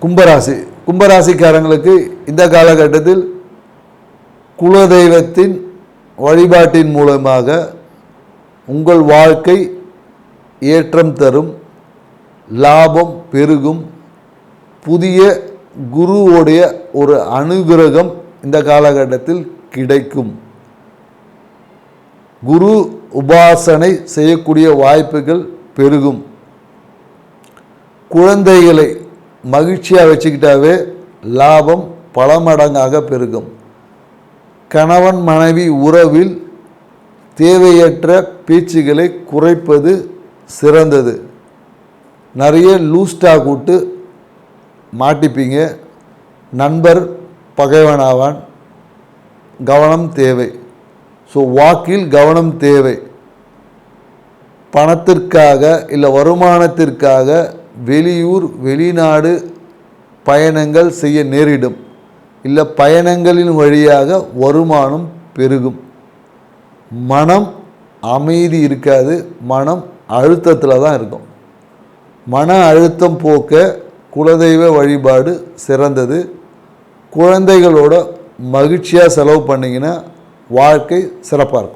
கும்பராசிக்காரங்களுக்கு இந்த காலகட்டத்தில் குலதெய்வத்தின் வழிபாட்டின் மூலமாக உங்கள் வாழ்க்கை ஏற்றம் தரும், லாபம் பெருகும். புதிய குருவோடைய ஒரு அனுகிரகம் இந்த காலகட்டத்தில் கிடைக்கும். குரு உபாசனை செய்யக்கூடிய வாய்ப்புகள் பெருகும். குழந்தைகளை மகிழ்ச்சியாக வச்சுக்கிட்டாவே லாபம் பல மடங்காக பெருகும். கணவன் மனைவி உறவில் தேவையற்ற பேச்சுகளை குறைப்பது சிறந்தது. நிறைய லூஸ் டாக் விட்டு மாட்டிப்பீங்க. நண்பர் பகைவனாவான். கவனம் தேவை. ஸோ வாக்கில் கவனம் தேவை. பணத்திற்காக இல்லை வருமானத்திற்காக வெளியூர் வெளிநாடு பயணங்கள் செய்ய நேரிடும். இல்லை பயணங்களின் வழியாக வருமானம் பெருகும். மனம் அமைதி இருக்காது, மனம் அழுத்தத்தில் தான் இருக்கும். மன அழுத்தம் போக்க குலதெய்வ வழிபாடு சிறந்தது. குழந்தைகளோட மகிழ்ச்சியாக செலவு பண்ணிங்கன்னா வாழ்க்கை சிறப்பாக இருக்கும்.